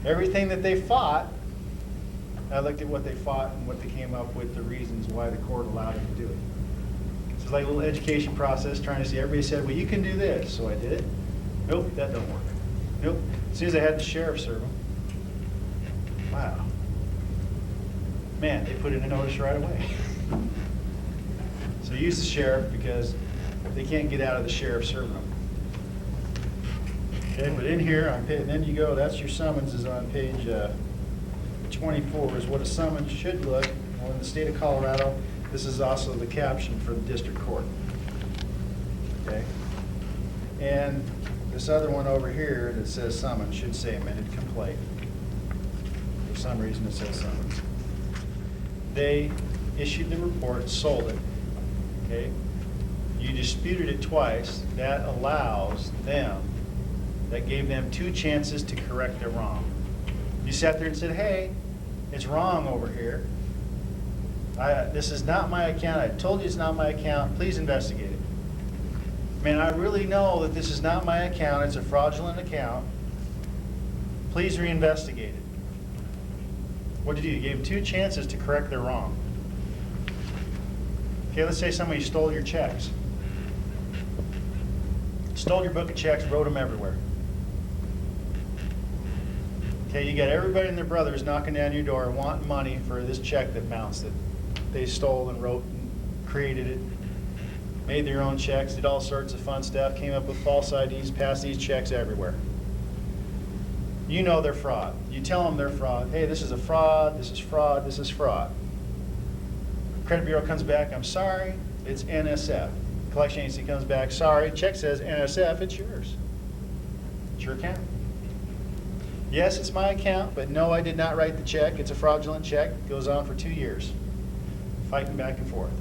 Everything that they fought, I looked at what they fought and what they came up with, the reasons why the court allowed them to do it. So it's like a little education process, trying to see, everybody said, well, you can do this, so I did it. Nope, that don't work. Nope. As soon as I had the sheriff serve them, wow. Man, they put in a notice right away. So use the sheriff because they can't get out of the sheriff serving them. Okay, but in here, and then you go, that's your summons is on page 24 is what a summons should look. Well, in the state of Colorado, this is also the caption for the district court. Okay? And this other one over here that says summons should say amended complaint. For some reason it says summons. They issued the report, sold it. Okay? You disputed it twice. That allows them, that gave them 2 chances to correct their wrong. You sat there and said, hey, it's wrong over here. This is not my account. I told you it's not my account. Please investigate it. Man, I really know that this is not my account. It's a fraudulent account. Please reinvestigate it. What did you do? You gave them 2 chances to correct their wrong. Okay, let's say somebody stole your checks. Stole your book of checks, wrote them everywhere. Okay, you got everybody and their brothers knocking down your door wanting money for this check that bounced, that they stole and wrote and created it, made their own checks, did all sorts of fun stuff, came up with false IDs, passed these checks everywhere. You know they're fraud. You tell them they're fraud. Hey, this is a fraud, this is fraud, this is fraud. Credit Bureau comes back, I'm sorry, it's NSF. Collection agency comes back, sorry, check says NSF, it's yours. It's your account. Yes, it's my account, but no, I did not write the check. It's a fraudulent check. It goes on for 2 years. Fighting back and forth.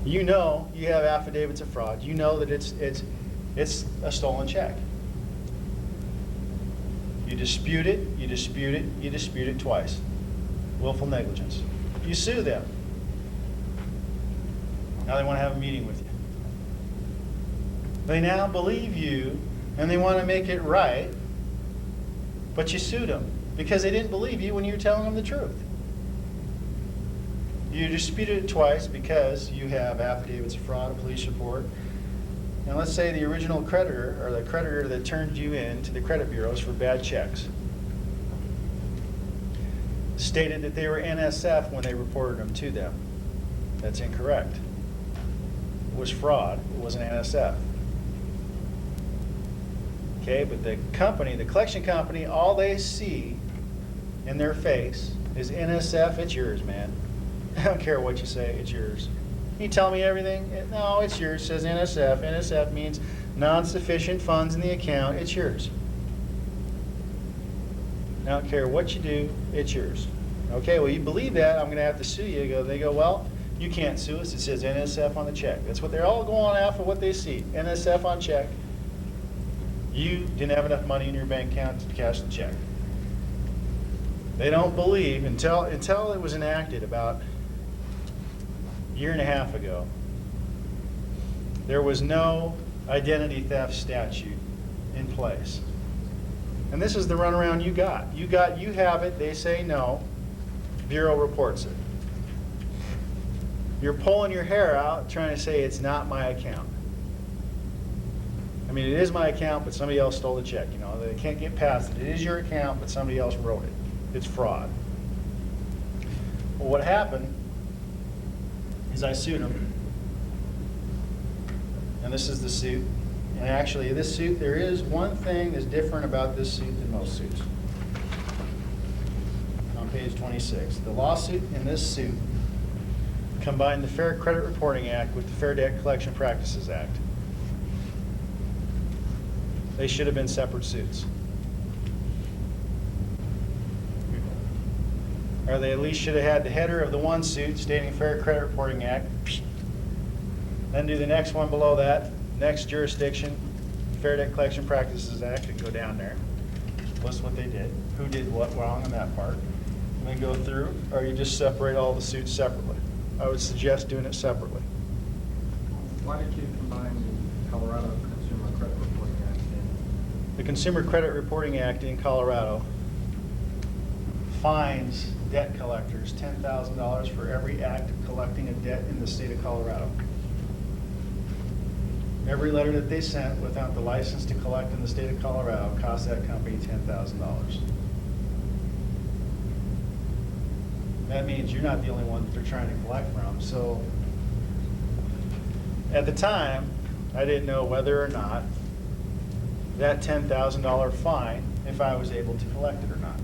You know you have affidavits of fraud. You know that it's a stolen check. You dispute it, you dispute it, you dispute it twice. Willful negligence. You sue them. Now they want to have a meeting with you. They now believe you and they want to make it right, but you sued them because they didn't believe you when you were telling them the truth. You disputed it twice because you have affidavits of fraud, a police report, and let's say the original creditor or the creditor that turned you in to the credit bureaus for bad checks stated that they were NSF when they reported them to them. That's incorrect. It was fraud. It wasn't NSF. Okay, but the company, the collection company, all they see in their face is NSF, it's yours, man. I don't care what you say, it's yours. You tell me everything? No, it's yours, it says NSF. NSF means non-sufficient funds in the account, it's yours. I don't care what you do, it's yours. Okay, well, you believe that, I'm going to have to sue you. They go, well, you can't sue us, it says NSF on the check. That's what they're all going after, what they see. NSF on check. You didn't have enough money in your bank account to cash the check. They don't believe, until it was enacted about a year and a half ago, there was no identity theft statute in place. And this is the runaround you got. You have it, they say no, Bureau reports it. You're pulling your hair out trying to say it's not my account. I mean, it is my account, but somebody else stole the check. You know, they can't get past it. It is your account, but somebody else wrote it. It's fraud. Well, what happened is I sued them. And this is the suit. And actually, this suit, there is one thing that's different about this suit than most suits. On page 26. The lawsuit in this suit combined the Fair Credit Reporting Act with the Fair Debt Collection Practices Act. They should have been separate suits. Or they at least should have had the header of the one suit stating Fair Credit Reporting Act. Then do the next one below that, next jurisdiction, Fair Debt Collection Practices Act, and go down there. List what they did, who did what wrong on that part. And then go through, or you just separate all the suits separately. I would suggest doing it separately. Why did you combine the Colorado Consumer Credit Reporting Act The Consumer Credit Reporting Act in Colorado fines debt collectors $10,000 for every act of collecting a debt in the state of Colorado. Every letter that they sent without the license to collect in the state of Colorado cost that company $10,000. That means you're not the only one that they're trying to collect from. So at the time, I didn't know whether or not that $10,000 fine, if I was able to collect it or not.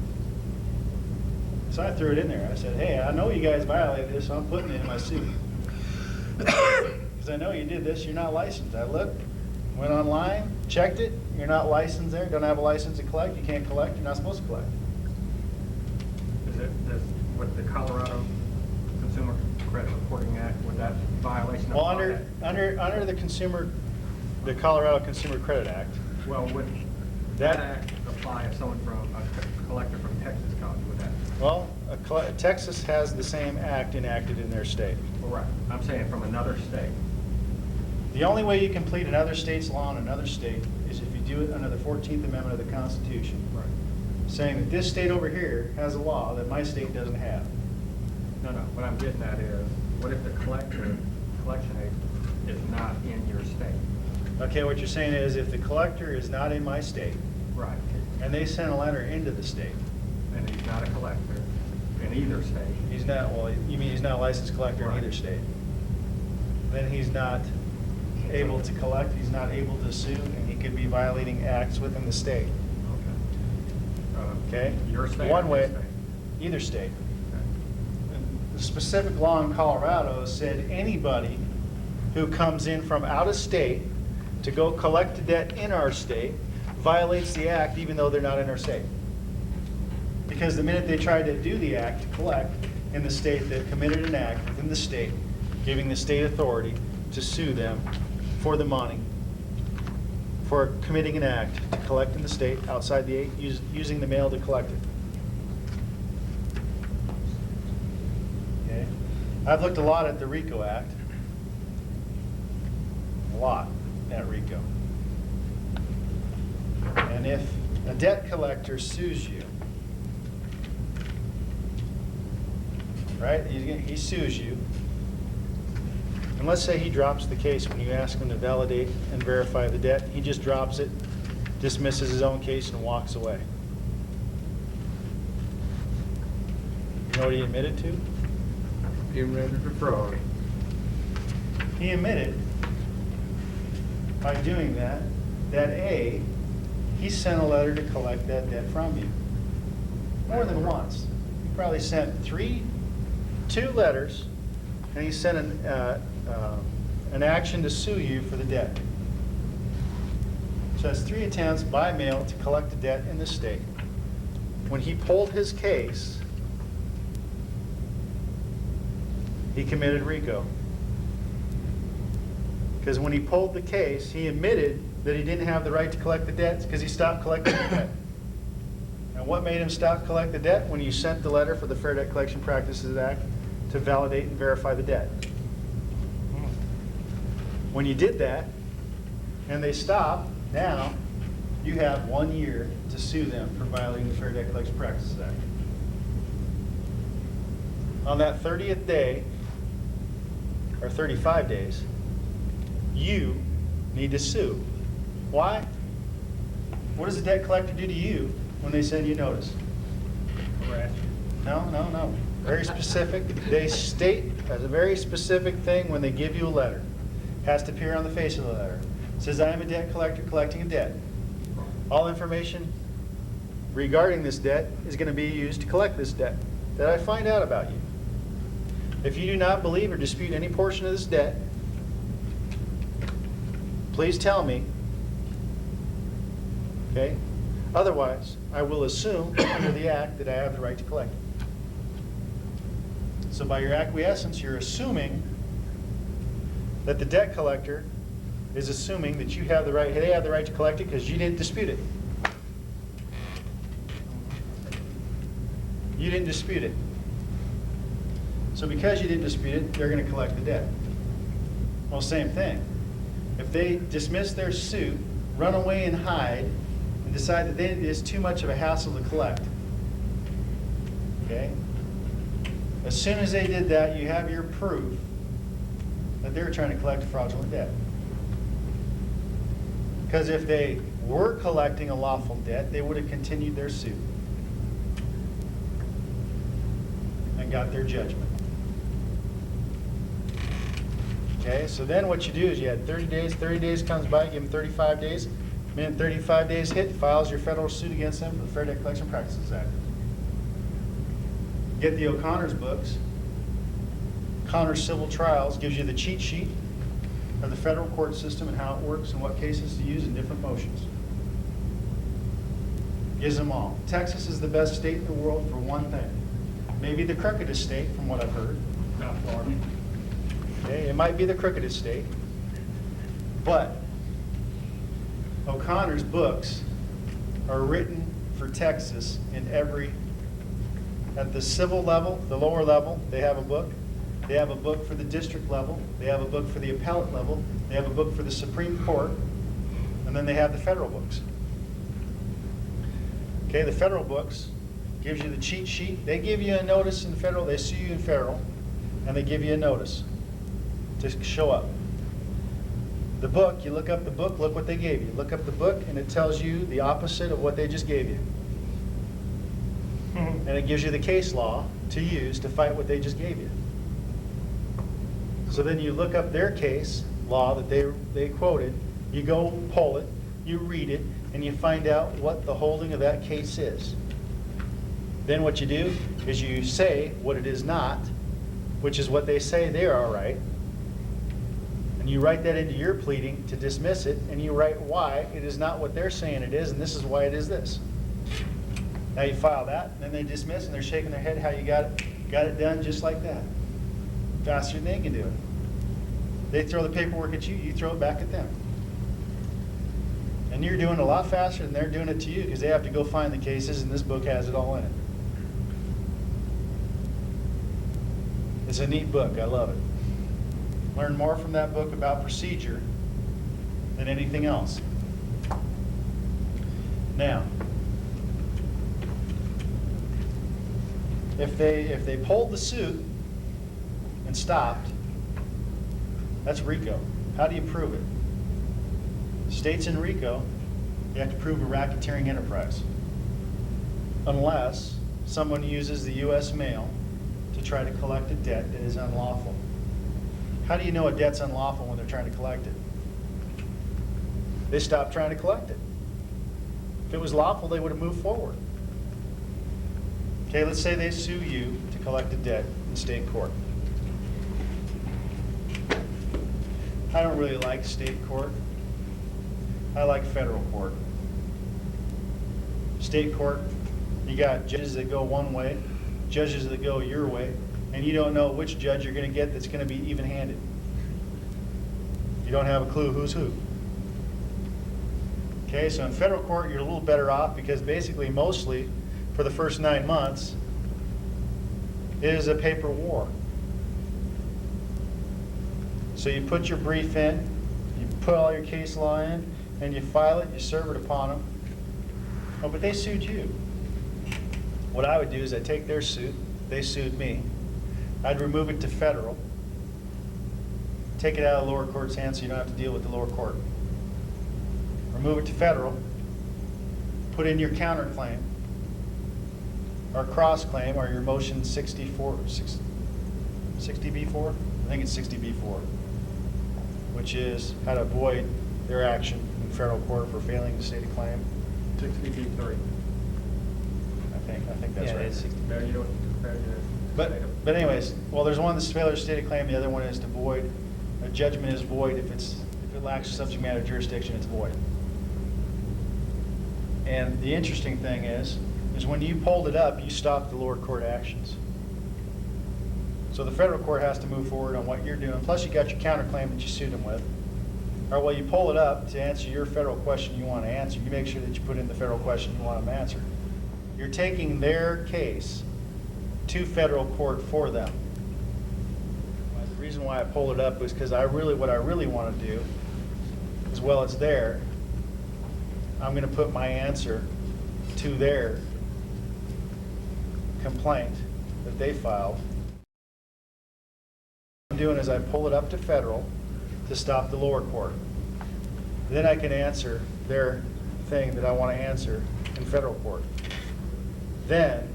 So I threw it in there. I said, hey, I know you guys violated this, so I'm putting it in my suit. Because I know you did this, you're not licensed. I looked, went online, checked it, you're not licensed there, don't have a license to collect, you can't collect, you're not supposed to collect. Does what the Colorado Consumer Credit Reporting Act, would that violation Well, apply? under the Colorado Consumer Credit Act, Well, would that act apply if someone from, a collector from Texas comes with that? well, Texas has the same act enacted in their state. Well, right, I'm saying from another state. The only way you can plead another state's law in another state is if you do it under the 14th Amendment of the Constitution, Right. saying that this state over here has a law that my state doesn't have. No, what I'm getting at is, what if the collection agent is not in your state? Okay, what you're saying is if the collector is not in my state Right. and they sent a letter into the state, And he's not a collector in either state. he's not, well, you mean he's not a licensed collector in Right. either state, then he's not able to collect, he's not able to sue, and he could be violating acts within the state. Okay? Your state? One or way, his state? either state. Okay. The specific law in Colorado said anybody who comes in from out of state to go collect a debt in our state violates the act even though they're not in our state. Because the minute they tried to do the act to collect in the state, they committed an act within the state, giving the state authority to sue them for the money for committing an act to collect in the state outside the, using the mail to collect it. Okay? I've looked a lot at the RICO Act. A lot at RICO. And if a debt collector sues you, right, he sues you, and let's say he drops the case when you ask him to validate and verify the debt. He just drops it, dismisses his own case, and walks away. You know what he admitted to? He admitted to fraud. He admitted, by doing that A, he sent a letter to collect that debt from you. More than once. He probably sent two letters, and he sent an action to sue you for the debt. So that's 3 attempts by mail to collect a debt in the state. When he pulled his case, he committed RICO. Because when he pulled the case, he admitted that he didn't have the right to collect the debts because he stopped collecting the debt. And what made him stop collect the debt? When you sent the letter for the Fair Debt Collection Practices Act to validate and verify the debt. When you did that, and they stopped, now you have 1 year to sue them for violating the Fair Debt Collection Practices Act. On that 30th day, or 35 days, you need to sue. Why? What does a debt collector do to you when they send you notice? Harass you. No. Very specific. They state as a very specific thing when they give you a letter. Has to appear on the face of the letter. It says, I am a debt collector collecting a debt. All information regarding this debt is going to be used to collect this debt that I find out about you. If you do not believe or dispute any portion of this debt, please tell me. Okay? Otherwise, I will assume under the act that I have the right to collect it. So by your acquiescence, you're assuming that the debt collector is assuming that you have the right, they have the right to collect it because you didn't dispute it. You didn't dispute it. So because you didn't dispute it, they're going to collect the debt. Well, same thing. If they dismiss their suit, run away and hide, and decide that it is too much of a hassle to collect. Okay? As soon as they did that, you have your proof that they were trying to collect a fraudulent debt. Because if they were collecting a lawful debt, they would have continued their suit and got their judgment. Okay, so then what you do is you had 30 days, 30 days comes by, give them 35 days. Minute 35 days hit, files your federal suit against them for the Fair Debt Collection Practices Act. Get the O'Connor's books. O'Connor's Civil Trials gives you the cheat sheet of the federal court system and how it works and what cases to use in different motions. Gives them all. Texas is the best state in the world for one thing. Maybe the crookedest state, from what I've heard. Not Florida. Okay, it might be the crookedest state, but O'Connor's books are written for Texas in at the civil level, the lower level, they have a book. They have a book for the district level. They have a book for the appellate level. They have a book for the Supreme Court. And then they have the federal books. Okay, the federal books gives you the cheat sheet. They give you a notice in federal. They sue you in federal, and they give you a notice to show up. The book, you look up the book, look what they gave you. Look up the book, and it tells you the opposite of what they just gave you. And it gives you the case law to use to fight what they just gave you. So then you look up their case law that they quoted, you go pull it, you read it, and you find out what the holding of that case is. Then what you do is you say what it is not, which is what they say they are right, and you write that into your pleading to dismiss it, and you write why it is not what they're saying it is, and this is why it is this. Now you file that, and then they dismiss, and they're shaking their head how you got it done just like that. Faster than they can do it. They throw the paperwork at you, you throw it back at them. And you're doing it a lot faster than they're doing it to you because they have to go find the cases, and this book has it all in it. It's a neat book. I love it. Learn more from that book about procedure than anything else. Now, if they pulled the suit and stopped, that's RICO. How do you prove it? States in RICO, you have to prove a racketeering enterprise. Unless someone uses the U.S. mail to try to collect a debt that is unlawful. How do you know a debt's unlawful when they're trying to collect it? They stop trying to collect it. If it was lawful, they would have moved forward. Okay, let's say they sue you to collect a debt in state court. I don't really like state court. I like federal court. State court, you got judges that go one way, judges that go your way, and you don't know which judge you're going to get that's going to be even-handed. You don't have a clue who's who. Okay, so in federal court, you're a little better off because basically, mostly, for the first 9 months, it is a paper war. So you put your brief in, you put all your case law in, and you file it, you serve it upon them. Oh, but they sued you. What I would do is I'd take their suit, they sued me, I'd remove it to federal, take it out of the lower court's hands so you don't have to deal with the lower court. Remove it to federal, put in your counterclaim, or cross-claim, or your motion 60B4, I think it's 60B4, which is how to avoid their action in federal court for failing to state a claim. 60B3. I think that's right. But anyways, well, there's one that's failure to state a claim, the other one is to void. A judgment is void if it lacks subject matter jurisdiction, it's void. And the interesting thing is when you pulled it up, you stopped the lower court actions. So the federal court has to move forward on what you're doing. Plus, you got your counterclaim that you sued them with. Or well, you pull it up to answer your federal question you want to answer. You make sure that you put in the federal question you want them answered. You're taking their case to federal court for them. The reason why I pulled it up was because what I really want to do is, well, it's there, I'm gonna put my answer to their complaint that they filed. What I'm doing is I pull it up to federal to stop the lower court. Then I can answer their thing that I want to answer in federal court. Then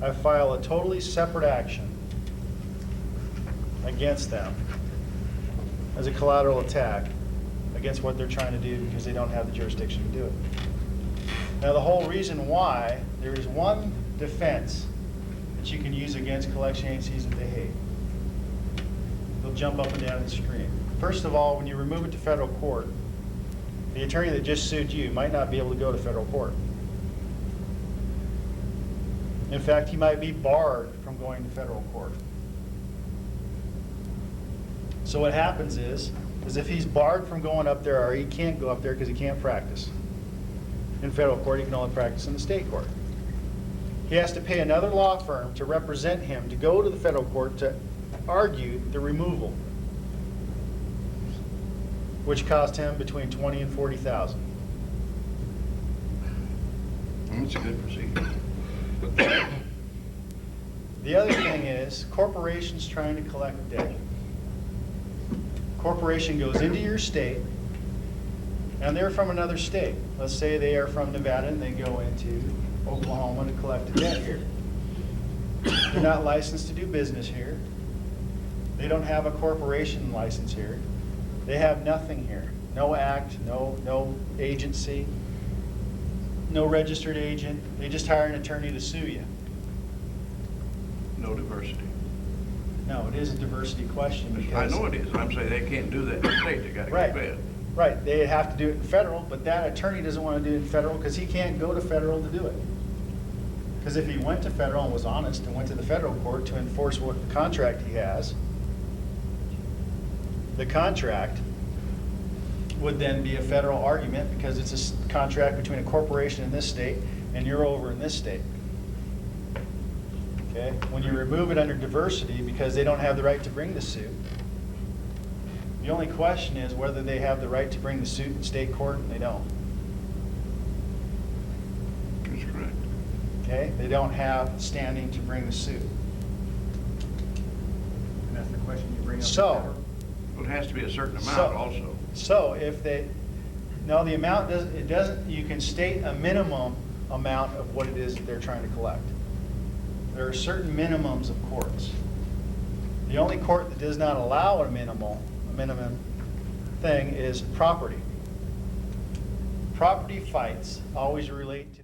I file a totally separate action against them as a collateral attack against what they're trying to do because they don't have the jurisdiction to do it. Now, the whole reason why, there is one defense that you can use against collection agencies that they hate. They'll jump up and down and scream. First of all, when you remove it to federal court, the attorney that just sued you might not be able to go to federal court. In fact, he might be barred from going to federal court. So what happens is if he's barred from going up there, or he can't go up there because he can't practice in federal court, he can only practice in the state court. He has to pay another law firm to represent him to go to the federal court to argue the removal, which cost him between $20,000 and $40,000. That's a good procedure. The other thing is, corporations trying to collect debt. Corporation goes into your state, and they're from another state. Let's say they are from Nevada and they go into Oklahoma to collect a debt here. They're not licensed to do business here. They don't have a corporation license here. They have nothing here. No act, no agency, no registered agent. They just hire an attorney to sue you. No diversity. No, it is a diversity question because... I know it is. I'm saying they can't do that in the state. They gotta Right. get paid. Right, they have to do it in federal, but that attorney doesn't want to do it in federal because he can't go to federal to do it. Because if he went to federal and was honest and went to the federal court to enforce what the contract he has, the contract would then be a federal argument because it's a contract between a corporation in this state and you're over in this state. Okay? When you remove it under diversity because they don't have the right to bring the suit, the only question is whether they have the right to bring the suit in state court, and they don't. That's correct. Okay? They don't have standing to bring the suit. And that's the question you bring up. in So, federal. Well, it has to be a certain amount So- also. So if they, no, the amount doesn't, you can state a minimum amount of what it is that they're trying to collect. There are certain minimums of courts. The only court that does not allow a minimum thing is property. Property fights always relate to